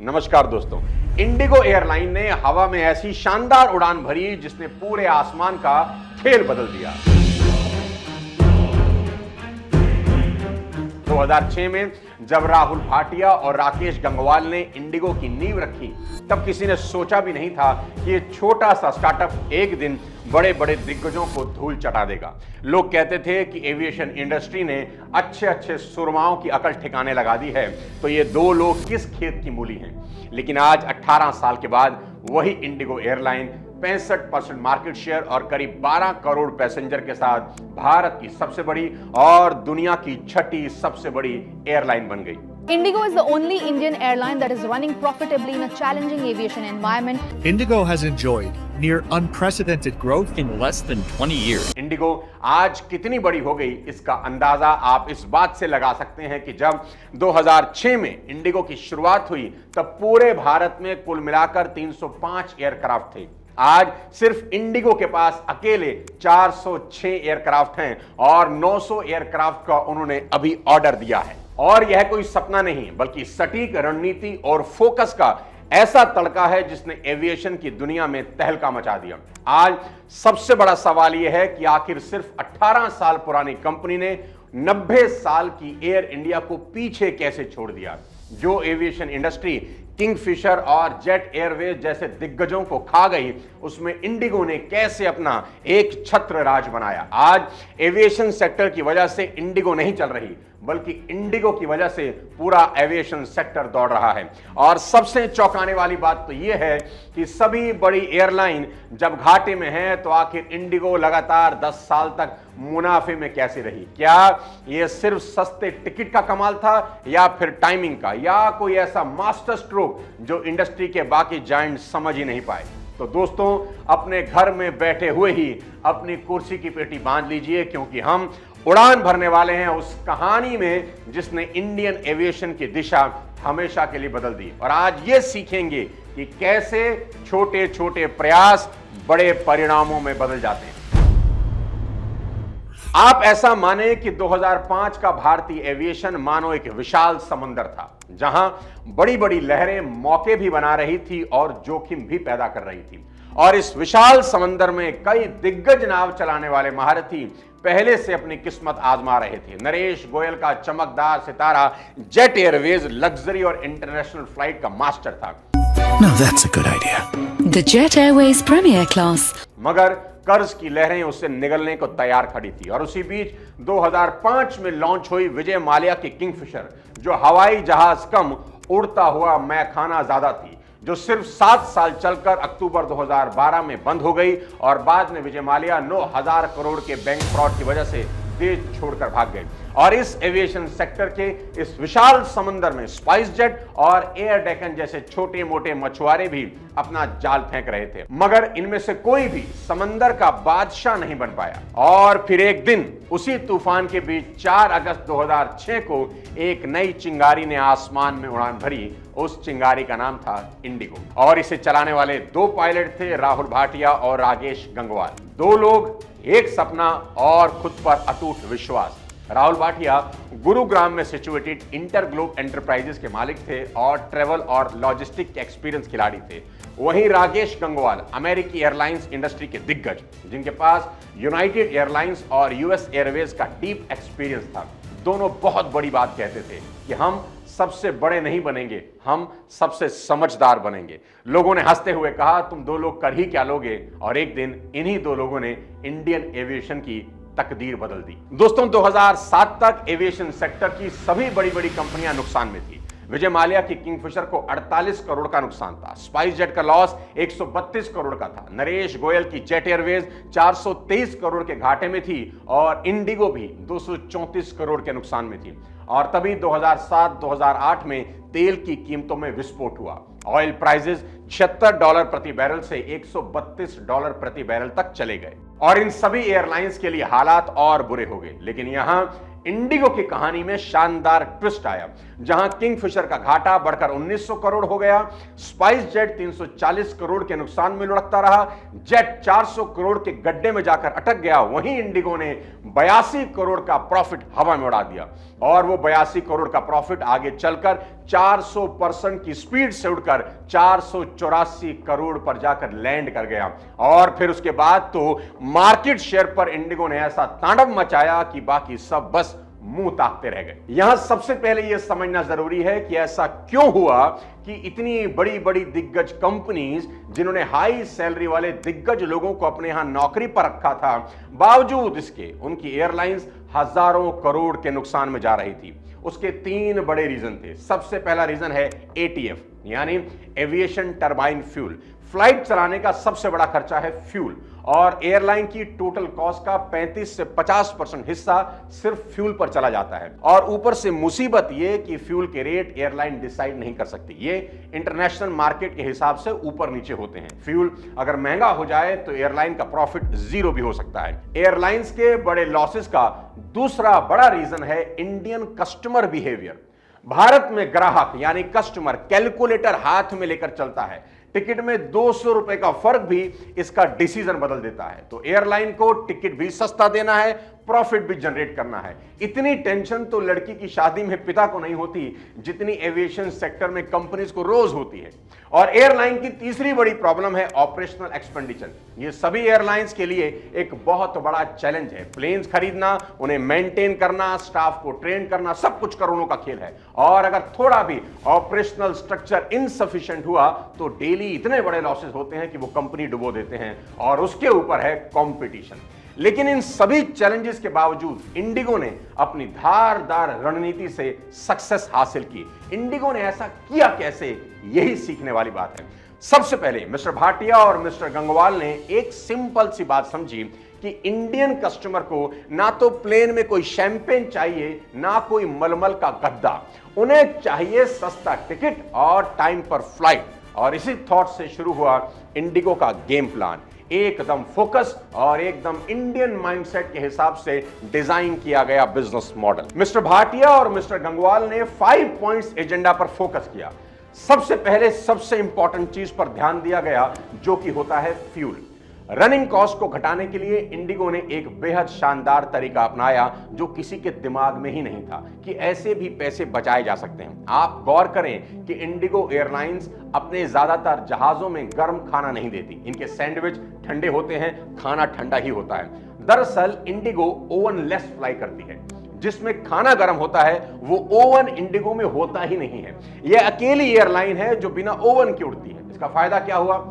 नमस्कार दोस्तों। Indigo airline ने हवा में ऐसी शानदार उड़ान भरी जिसने पूरे आसमान का खेल बदल दिया। 2006 में जब राहुल भाटिया और राकेश गंगवाल ने इंडिगो की नींव रखी, तब किसी ने सोचा भी नहीं था कि ये छोटा सा स्टार्टअप एक दिन बड़े बड़े दिग्गजों को धूल चटा देगा। लोग कहते थे कि एविएशन इंडस्ट्री ने अच्छे अच्छे सुरमाओं की अकल ठिकाने लगा दी है, तो ये दो लोग किस खेत की मूली हैं। लेकिन आज 18 साल के बाद वही इंडिगो एयरलाइन 65% मार्केट शेयर और करीब 12 करोड़ पैसेंजर के साथ भारत की सबसे बड़ी और दुनिया की छठी सबसे बड़ी एयरलाइन बन गई। Indigo is the only Indian airline that is running profitably in a challenging aviation environment. Indigo has enjoyed near unprecedented growth in less than 20 years. Indigo आज कितनी बड़ी हो गई, इसका अंदाजा आप इस बात से लगा सकते हैं कि जब 2006 में इंडिगो की शुरुआत हुई, तब पूरे भारत में कुल मिलाकर 305 एयरक्राफ्ट थे। आज सिर्फ इंडिगो के पास अकेले 406 एयरक्राफ्ट हैं और 900 एयरक्राफ्ट का उन्होंने अभी ऑर्डर दिया है। और यह कोई सपना नहीं, बल्कि सटीक रणनीति और फोकस का ऐसा तड़का है जिसने एविएशन की दुनिया में तहलका मचा दिया। आज सबसे बड़ा सवाल यह है कि आखिर सिर्फ 18 साल पुरानी कंपनी ने 90 साल की एयर इंडिया को पीछे कैसे छोड़ दिया। जो एविएशन इंडस्ट्री किंगफिशर और जेट एयरवेज जैसे दिग्गजों को खा गई, उसमें इंडिगो ने कैसे अपना एक छत्र राज बनाया। आज एविएशन सेक्टर की वजह से इंडिगो नहीं चल रही, बल्कि इंडिगो की वजह से पूरा एविएशन सेक्टर दौड़ रहा है। और सबसे चौंकाने वाली बात तो यह है कि सभी बड़ी एयरलाइन जब घाटे में है, तो आखिर इंडिगो लगातार 10 साल तक मुनाफे में कैसे रही। क्या यह सिर्फ सस्ते टिकट का कमाल था, या फिर टाइमिंग का, या कोई ऐसा मास्टर स्ट्रोक जो इंडस्ट्री के बाकी जायंट समझ ही नहीं पाए। तो दोस्तों, अपने घर में बैठे हुए ही अपनी कुर्सी की पेटी बांध लीजिए, क्योंकि हम उड़ान भरने वाले हैं उस कहानी में जिसने इंडियन एविएशन की दिशा हमेशा के लिए बदल दी। और आज ये सीखेंगे कि कैसे छोटे छोटे प्रयास बड़े परिणामों में बदल जाते हैं। आप ऐसा माने कि 2005 का भारतीय एविएशन मानो एक विशाल समंदर था, जहां बड़ी बड़ी लहरें मौके भी बना रही थी और जोखिम भी पैदा कर रही थी। और इस विशाल समंदर में कई दिग्गज नाव चलाने वाले महारथी पहले से अपनी किस्मत आजमा रहे थे। नरेश गोयल का चमकदार सितारा जेट एयरवेज लग्जरी और इंटरनेशनल फ्लाइट का मास्टर था। Now that's a good idea. The Jet Airways Premier Class. मगर कर्ज की लहरें उससे निगलने को तैयार खड़ी थी। और उसी बीच 2005 में लॉन्च हुई विजय माल्या की किंगफिशर, जो हवाई जहाज कम उड़ता हुआ मैखाना ज्यादा थी, जो सिर्फ 7 साल चलकर अक्टूबर 2012 में बंद हो गई। और बाद में विजय माल्या 9,000 करोड़ के बैंक फ्रॉड की वजह से देश छोड़कर भाग गए। और इस एविएशन सेक्टर के इस विशाल समंदर में स्पाइस जेट और एयर डेकन जैसे छोटे मोटे मछुआरे भी अपना जाल फेंक रहे थे, मगर इनमें से कोई भी समंदर का बादशाह नहीं बन पाया। और फिर एक दिन उसी तूफान के बीच 4 अगस्त 2006 को एक नई चिंगारी ने आसमान में उड़ान भरी। उस चिंगारी का नाम था इंडिगो, और इसे चलाने वाले 2 पायलट थे, राहुल भाटिया और राकेश गंगवाल। 2 लोग, एक सपना और खुद पर अटूट विश्वास। राहुल भाटिया गुरुग्राम में सिचुएटेड इंटरग्लोब एंटरप्राइजेस के मालिक थे और ट्रेवल और लॉजिस्टिक के एक्सपीरियंस खिलाड़ी थे। वहीं राकेश गंगवाल अमेरिकी एयरलाइंस इंडस्ट्री के दिग्गज, जिनके पास यूनाइटेड एयरलाइंस और यूएस एयरवेज का डीप एक्सपीरियंस था। दोनों बहुत बड़ी बात कहते थे कि हम सबसे बड़े नहीं बनेंगे, हम सबसे समझदार बनेंगे। लोगों ने हंसते हुए कहा, तुम 2 लोग कर ही क्या लोगे। और एक दिन इन्हीं 2 लोगों ने इंडियन एविएशन की तकदीर बदल दी। दोस्तों, 2007 तक एविएशन सेक्टर की सभी बड़ी बड़ी कंपनियां नुकसान में थी। विजय माल्या की किंगफिशर को 48 करोड़ का नुकसान था। स्पाइस जेट का लॉस 132 करोड़ का था। नरेश गोयल की जेट एयरवेज 423 करोड़ के घाटे में थी और इंडिगो भी 234 करोड़ के नुकसान में थी। और तभी 2007-2008 में तेल की कीमतों में विस्फोट हुआ। ऑयल प्राइसेस $76 प्रति बैरल से $132 प्रति बैरल तक चले गए और इन सभी एयरलाइंस के लिए हालात और बुरे हो गए। लेकिन यहां इंडिगो की कहानी में शानदार ट्विस्ट आया, जहां किंगफिशर का घाटा बढ़कर 1900 करोड़ हो गया, स्पाइस जेट 340 करोड़ के नुकसान में लुढ़कता रहा, जेट 400 करोड़ के गड्ढे में जाकर अटक गया। वहीं इंडिगो ने 82 करोड़ का प्रॉफिट हवा में उड़ा दिया और वो 82 करोड़ का प्रॉफिट आगे चलकर 400% की स्पीड से उड़कर 484 करोड़ पर जाकर लैंड कर गया। और फिर उसके बाद तो मार्केट शेयर पर इंडिगो ने ऐसा तांडव मचाया कि बाकी सब बस मुंह ताकते रह गए। यहां सबसे पहले यह समझना जरूरी है कि ऐसा क्यों हुआ कि इतनी बड़ी बड़ी दिग्गज कंपनीज, जिन्होंने हाई सैलरी वाले दिग्गज लोगों को अपने यहां नौकरी पर रखा था, बावजूद इसके उनकी एयरलाइंस हजारों करोड़ के नुकसान में जा रही थी। उसके 3 बड़े रीजन थे। सबसे पहला रीजन है ATF यानी एविएशन टरबाइन फ्यूल। फ्लाइट चलाने का सबसे बड़ा खर्चा है फ्यूल, और एयरलाइन की टोटल कॉस्ट का 35 से 50% हिस्सा सिर्फ फ्यूल पर चला जाता है। और ऊपर से मुसीबत यह कि फ्यूल के रेट एयरलाइन डिसाइड नहीं कर सकती, ये इंटरनेशनल मार्केट के हिसाब से ऊपर नीचे होते हैं। फ्यूल अगर महंगा हो जाए तो एयरलाइन का प्रॉफिट जीरो भी हो सकता है। एयरलाइंस के बड़े लॉसेस का दूसरा बड़ा रीजन है इंडियन कस्टमर बिहेवियर। भारत में ग्राहक यानी कस्टमर कैलकुलेटर हाथ में लेकर चलता है। टिकट में 200 रुपए का फर्क भी इसका डिसीजन बदल देता है। तो एयरलाइन को टिकट भी सस्ता देना है, प्रॉफिट भी जनरेट करना है। इतनी टेंशन तो लड़की की शादी में पिता को नहीं होती जितनी एविएशन सेक्टर में कंपनीज को रोज होती है। और एयरलाइन की तीसरी बड़ी प्रॉब्लम है ऑपरेशनल एक्सपेंडिचर। ये सभी एयरलाइंस के लिए एक बहुत बड़ा चैलेंज है। प्लेन्स खरीदना, उन्हें मेंटेन करना, स्टाफ को ट्रेन करना, सब कुछ करोड़ों का खेल है। और अगर थोड़ा भी ऑपरेशनल स्ट्रक्चर इनसफिशिएंट हुआ तो डेली इतने बड़े लॉसेस होते हैं कि वो कंपनी डुबो देते हैं। और उसके ऊपर है कंपटीशन। लेकिन इन सभी चैलेंजेस के बावजूद इंडिगो ने अपनी धारदार रणनीति से सक्सेस हासिल की। इंडिगो ने ऐसा किया कैसे, यही सीखने वाली बात है। सबसे पहले मिस्टर भाटिया और मिस्टर गंगवाल ने एक सिंपल सी बात समझी कि इंडियन कस्टमर को ना तो प्लेन में कोई शैंपेन चाहिए, ना कोई मलमल का गद्दा। उन्हें चाहिए सस्ता टिकट और टाइम पर फ्लाइट। और इसी थॉट से शुरू हुआ इंडिगो का गेम प्लान। एकदम फोकस और एकदम इंडियन माइंडसेट के हिसाब से डिजाइन किया गया बिजनेस मॉडल। मिस्टर भाटिया और मिस्टर गंगवाल ने 5 पॉइंट्स एजेंडा पर फोकस किया। सबसे पहले सबसे इंपॉर्टेंट चीज पर ध्यान दिया गया, जो कि होता है फ्यूल। रनिंग कॉस्ट को घटाने के लिए इंडिगो ने एक बेहद शानदार तरीका अपनाया जो किसी के दिमाग में ही नहीं था कि ऐसे भी पैसे बचाए जा सकते हैं। आप गौर करें कि इंडिगो एयरलाइंस अपने ज्यादातर जहाजों में गर्म खाना नहीं देती। इनके सैंडविच ठंडे होते हैं, खाना ठंडा ही होता है। दरअसल इंडिगो ओवन लेस फ्लाई करती है। जिसमें खाना गर्म होता है वो ओवन इंडिगो में होता ही नहीं है। यह अकेली एयरलाइन है जो बिना ओवन के उड़ती है। इसका फायदा क्या हुआ?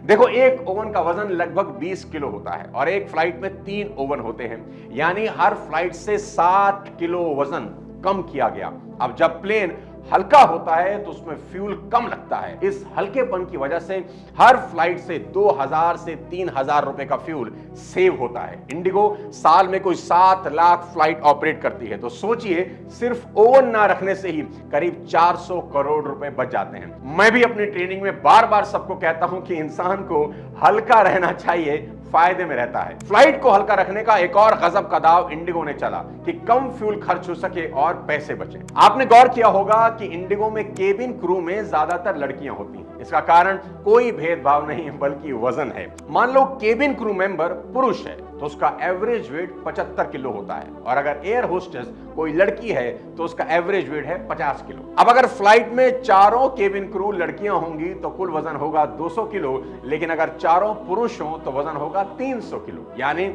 देखो, एक ओवन का वजन लगभग 20 किलो होता है और एक फ्लाइट में 3 ओवन होते हैं, यानी हर फ्लाइट से 60 किलो वजन कम किया गया। अब जब प्लेन हल्का होता है तो उसमें फ्यूल कम लगता है। इस हल्केपन की वजह से हर फ्लाइट से 2000 से 3000 रुपए का फ्यूल सेव होता है। इंडिगो साल में कोई 7 लाख फ्लाइट ऑपरेट करती है, तो सोचिए सिर्फ ओवन ना रखने से ही करीब 400 करोड़ रुपए बच जाते हैं। मैं भी अपनी ट्रेनिंग में बार बार सबको कहता हूं कि इंसान को हल्का रहना चाहिए, फायदे में रहता है। फ्लाइट को हल्का रखने का एक और गजब का दाव इंडिगो ने चला कि कम फ्यूल खर्च हो सके और पैसे बचे। आपने गौर किया होगा कि इंडिगो में केबिन क्रू में ज्यादातर लड़कियां होती हैं। इसका कारण कोई भेदभाव नहीं बल्कि वजन है। मान लो केबिन क्रू मेंबर पुरुष है तो उसका एवरेज वेट 75 किलो होता है, और अगर एयर होस्टेस कोई लड़की है तो उसका एवरेज वेट है 50 किलो। अब अगर फ्लाइट में चारों केबिन क्रू लड़कियां होंगी तो कुल वजन होगा 200 किलो, लेकिन अगर चारों पुरुष हों तो वजन होगा 300 किलो। यानी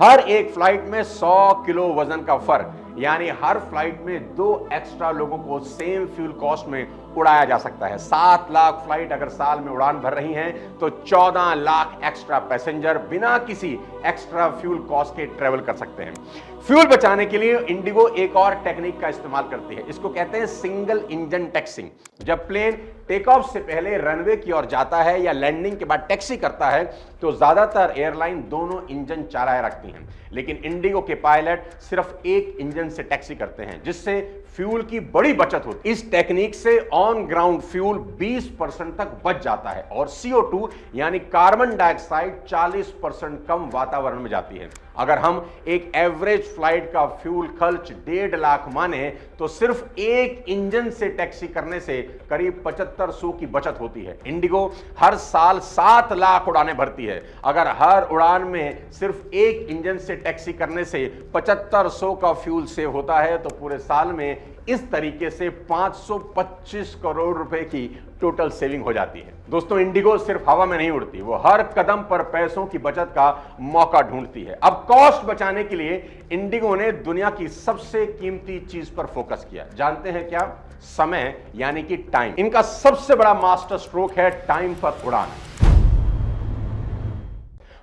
हर एक फ्लाइट में 100 किलो वजन का फर्क, यानी हर फ्लाइट में 2 एक्स्ट्रा लोगों को सेम फ्यूल कॉस्ट में उड़ाया जा सकता है। 7 लाख फ्लाइट अगर साल में उड़ान भर रही हैं तो 14 लाख एक्स्ट्रा पैसेंजर बिना किसी एक्स्ट्रा फ्यूल कॉस्ट के ट्रेवल कर सकते हैं। फ्यूल बचाने के लिए इंडिगो एक और टेक्निक का इस्तेमाल करती है। इसको कहते हैं सिंगल इंजन टैक्सिंग। जब प्लेन टेक ऑफ से पहले रनवे की ओर जाता है या लैंडिंग के बाद टैक्सी करता है तो ज्यादातर एयरलाइन दोनों इंजन चलाए रखती हैं, लेकिन इंडिगो के पायलट सिर्फ एक इंजन से टैक्सी करते हैं, जिससे फ्यूल की बड़ी बचत होती है। इस टेक्निक से ऑन ग्राउंड फ्यूल 20% तक बच जाता है और CO2 यानी कार्बन डाइऑक्साइड 40% कम वातावरण में जाती है। अगर हम एक एवरेज फ्लाइट का फ्यूल खर्च 1.5 लाख माने तो सिर्फ एक इंजन से टैक्सी करने से करीब 7500 की बचत होती है। इंडिगो हर साल 7 लाख उड़ानें भरती है। अगर हर उड़ान में सिर्फ एक इंजन से टैक्सी करने से 7500 का फ्यूल सेव होता है तो पूरे साल में इस तरीके से 525 करोड़ रुपए की टोटल सेविंग हो जाती है। दोस्तों, इंडिगो सिर्फ हवा में नहीं उड़ती, वो हर कदम पर पैसों की बचत का मौका ढूंढती है। अब कॉस्ट बचाने के लिए इंडिगो ने दुनिया की सबसे कीमती चीज पर फोकस किया। जानते हैं क्या? समय, यानी कि टाइम। इनका सबसे बड़ा मास्टर स्ट्रोक है टाइम पर उड़ान।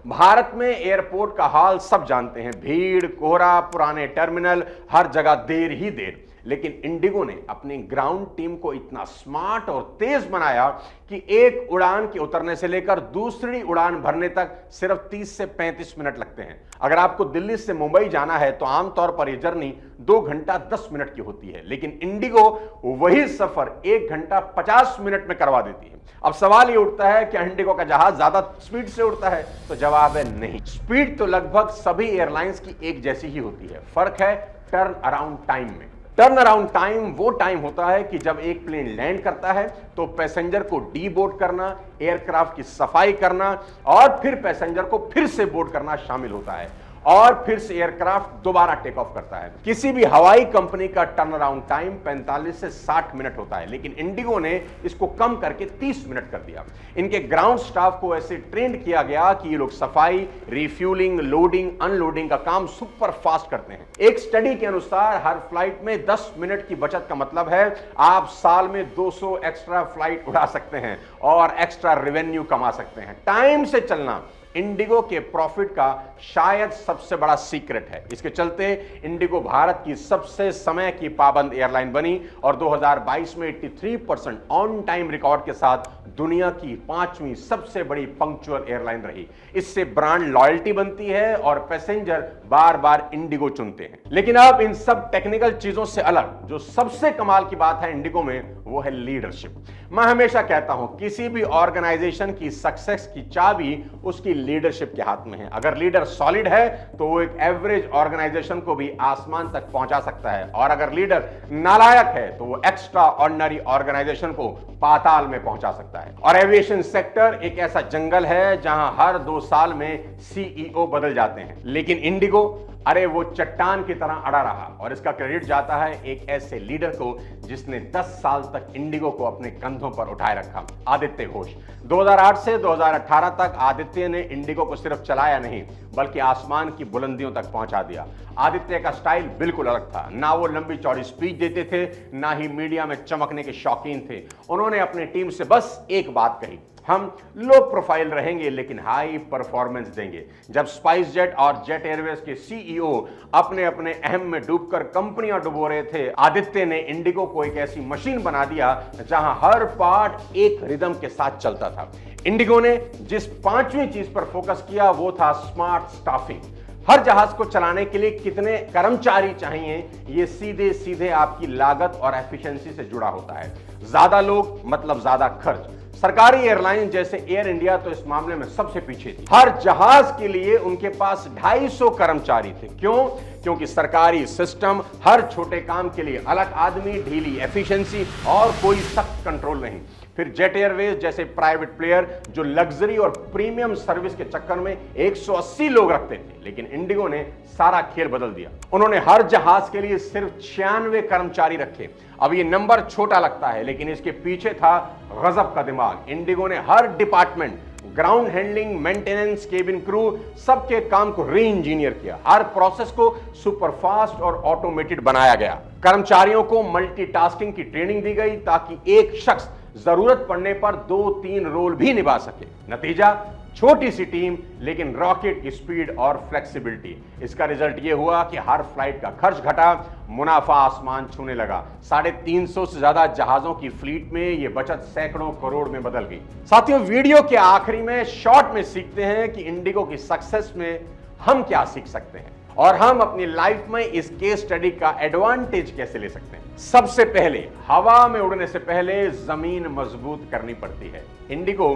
भारत में एयरपोर्ट का हाल सब जानते हैं, भीड़, कोहरा, पुराने टर्मिनल, हर जगह देर ही देर। लेकिन इंडिगो ने अपनी ग्राउंड टीम को इतना स्मार्ट और तेज बनाया कि एक उड़ान के उतरने से लेकर दूसरी उड़ान भरने तक सिर्फ 30 से 35 मिनट लगते हैं। अगर आपको दिल्ली से मुंबई जाना है तो आमतौर पर यह जर्नी 2 घंटा 10 मिनट की होती है, लेकिन इंडिगो वही सफर 1 घंटा 50 मिनट में करवा देती है। अब सवाल ये उठता है कि इंडिगो का जहाज ज्यादा स्पीड से उड़ता है? तो जवाब है नहीं। स्पीड तो लगभग सभी एयरलाइंस की एक जैसी ही होती है, फर्क है टर्न अराउंड टाइम में। टर्न अराउंड टाइम वो टाइम होता है कि जब एक प्लेन लैंड करता है तो पैसेंजर को डी बोर्ड करना, एयरक्राफ्ट की सफाई करना और फिर पैसेंजर को फिर से बोर्ड करना शामिल होता है और फिर से एयरक्राफ्ट दोबारा टेक ऑफ करता है। किसी भी हवाई कंपनी का टर्न अराउंड टाइम 45 से 60 मिनट होता है, लेकिन इंडिगो ने इसको कम करके 30 मिनट कर दिया। इनके ग्राउंड स्टाफ को ऐसे ट्रेंड किया गया कि ये लोग सफाई, रिफ्यूलिंग, लोडिंग, अनलोडिंग का काम सुपर फास्ट करते हैं। एक स्टडी के अनुसार हर फ्लाइट में 10 मिनट की बचत का मतलब है आप साल में 200 एक्स्ट्रा फ्लाइट उड़ा सकते हैं और एक्स्ट्रा रेवेन्यू कमा सकते हैं। टाइम से चलना इंडिगो के प्रॉफिट का शायद सबसे बड़ा सीक्रेट है। इसके चलते इंडिगो भारत की सबसे समय की पाबंद एयरलाइन बनी और 2022 में 83% ऑन टाइम रिकॉर्ड के साथ दुनिया की 5वीं सबसे बड़ी पंक्चुअल एयरलाइन रही। इससे ब्रांड लॉयल्टी बनती है और पैसेंजर बार बार इंडिगो चुनते हैं। लेकिन अब इन सब टेक्निकल चीजों से अलग जो सबसे कमाल की बात है इंडिगो में, वो है लीडरशिप। मैं हमेशा कहता हूं किसी भी ऑर्गेनाइजेशन की सक्सेस की चाबी उसकी लीडरशिप के हाथ में है। अगर लीडर सॉलिड है तो वो एक एवरेज ऑर्गेनाइजेशन को भी आसमान तक पहुंचा सकता है, और अगर लीडर नालायक है तो वो एक्स्ट्रा ऑर्डिनरी ऑर्गेनाइजेशन को पाताल में पहुंचा सकता है। और एविएशन सेक्टर एक ऐसा जंगल है जहां हर 2 साल में सीईओ बदल जाते हैं, लेकिन इंडिगो अरे वो चट्टान की तरह अड़ा रहा। और इसका क्रेडिट जाता है एक ऐसे लीडर को जिसने 10 साल तक इंडिगो को अपने कंधों पर उठाए रखा, आदित्य घोष। 2008 से 2018 तक आदित्य ने इंडिगो को सिर्फ चलाया नहीं बल्कि आसमान की बुलंदियों तक पहुंचा दिया। आदित्य का स्टाइल बिल्कुल अलग था, ना वो लंबी चौड़ी स्पीच देते थे, ना ही मीडिया में चमकने के शौकीन थे। उन्होंने अपनी टीम से बस एक बात कही, हम लो प्रोफाइल रहेंगे लेकिन हाई परफॉर्मेंस देंगे। जब स्पाइस जेट और जेट एयरवेज के सीईओ अपने अपने अहम में डूबकर कंपनियां डुबो रहे थे, आदित्य ने इंडिगो को एक ऐसी मशीन बना दिया जहां हर पार्ट एक रिदम के साथ चलता था। इंडिगो ने जिस 5वीं चीज पर फोकस किया वो था स्मार्ट स्टाफिंग। हर जहाज को चलाने के लिए कितने कर्मचारी चाहिए, ये सीधे सीधे आपकी लागत और एफिशिएंसी से जुड़ा होता है। ज्यादा लोग मतलब ज्यादा खर्च। सरकारी एयरलाइन जैसे एयर इंडिया तो इस मामले में सबसे पीछे थी। हर जहाज के लिए उनके पास 250 कर्मचारी थे। क्यों? क्योंकि सरकारी सिस्टम हर छोटे काम के लिए अलग आदमी, ढीली एफिशिएंसी और कोई सख्त कंट्रोल नहीं। फिर जेट एयरवेज जैसे प्राइवेट प्लेयर जो लग्जरी और प्रीमियम सर्विस के चक्कर में 180 लोग रखते थे, लेकिन इंडिगो ने सारा खेल बदल दिया। उन्होंने हर जहाज के लिए सिर्फ 96 कर्मचारी रखे। अब ये नंबर छोटा लगता है लेकिन इसके पीछे था गजब का दिमाग। इंडिगो ने हर department, ground handling, maintenance, cabin crew, सबके काम को री इंजीनियर किया। हर प्रोसेस को सुपरफास्ट और ऑटोमेटेड बनाया गया। कर्मचारियों को मल्टीटास्किंग की ट्रेनिंग दी गई ताकि एक शख्स जरूरत पड़ने पर 2-3 रोल भी निभा सके। नतीजा, छोटी सी टीम लेकिन रॉकेट की स्पीड और फ्लेक्सिबिलिटी। इसका रिजल्ट यह हुआ कि हर फ्लाइट का खर्च घटा, मुनाफा आसमान छूने लगा। 350 से ज्यादा जहाजों की फ्लीट में यह बचत सैकड़ों करोड़ में बदल गई। साथियों, वीडियो के आखिरी में शॉर्ट में सीखते हैं कि इंडिगो की सक्सेस में हम क्या सीख सकते हैं और हम अपनी लाइफ में इस केस स्टडी का एडवांटेज कैसे ले सकते हैं। सबसे पहले, हवा में उड़ने से पहले जमीन मजबूत करनी पड़ती है। इंडिगो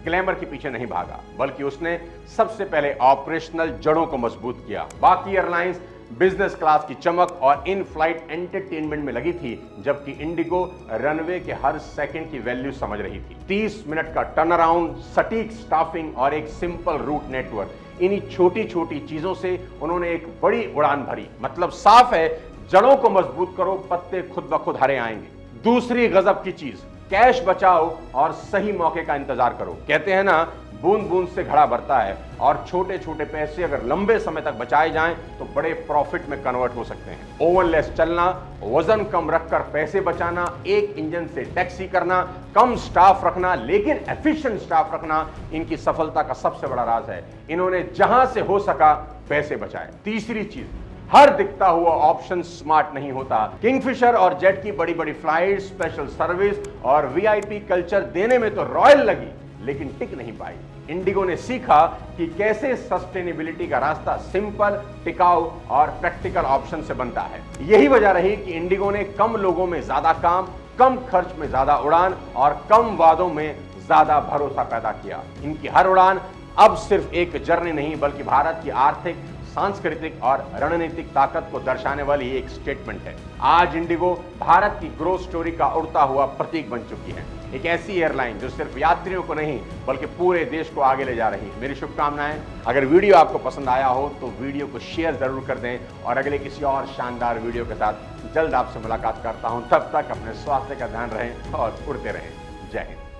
ग्लैमर के पीछे नहीं भागा बल्कि उसने सबसे पहले ऑपरेशनल जड़ों को मजबूत किया। बाकी एयरलाइंस बिजनेस क्लास की चमक और इन फ्लाइट एंटरटेनमेंट में लगी थी, जबकि इंडिगो रनवे के हर सेकंड की वैल्यू समझ रही थी। 30 मिनट का टर्न अराउंड, सटीक स्टाफिंग और एक सिंपल रूट नेटवर्क, इन्हीं छोटी छोटी चीजों से उन्होंने एक बड़ी उड़ान भरी। मतलब साफ है, जड़ों को मजबूत करो, पत्ते खुद ब खुद हरे आएंगे। दूसरी गजब की चीज, कैश बचाओ और सही मौके का इंतजार करो। कहते हैं ना, बूंद बूंद से घड़ा भरता है, और छोटे छोटे पैसे अगर लंबे समय तक बचाए जाएं तो बड़े प्रॉफिट में कन्वर्ट हो सकते हैं। ओवनलेस चलना, वजन कम रखकर पैसे बचाना, एक इंजन से टैक्सी करना, कम स्टाफ रखना लेकिन एफिशिएंट स्टाफ रखना, इनकी सफलता का सबसे बड़ा राज है। इन्होंने जहां से हो सका पैसे बचाए। तीसरी चीज, हर दिखता हुआ ऑप्शन स्मार्ट नहीं होता। किंगफिशर और जेट की बड़ी बड़ी फ्लाइट, स्पेशल सर्विस और वीआईपी कल्चर देने में तो रॉयल लगी, लेकिन टिक नहीं पाई। इंडिगो ने सीखा कि कैसे सस्टेनेबिलिटी का रास्ता सिंपल, टिकाऊ और प्रैक्टिकल ऑप्शन से बनता है। यही वजह रही कि इंडिगो ने कम लोगों में ज्यादा काम, कम खर्च में ज्यादा उड़ान और कम वादों में ज्यादा भरोसा पैदा किया। इनकी हर उड़ान अब सिर्फ एक जर्नी नहीं, बल्कि भारत की आर्थिक, सांस्कृतिक और रणनीतिक ताकत को दर्शाने वाली एक स्टेटमेंट है। आज इंडिगो भारत की ग्रोथ स्टोरी का उड़ता हुआ प्रतीक बन चुकी है। एक ऐसी एयरलाइन जो सिर्फ यात्रियों को नहीं बल्कि पूरे देश को आगे ले जा रही है। मेरी शुभकामनाएं। अगर वीडियो आपको पसंद आया हो तो वीडियो को शेयर जरूर कर दें, और अगले किसी और शानदार वीडियो के साथ जल्द आपसे मुलाकात करता हूं। तब तक अपने स्वास्थ्य का ध्यान रहें और उड़ते रहें। जय हिंद।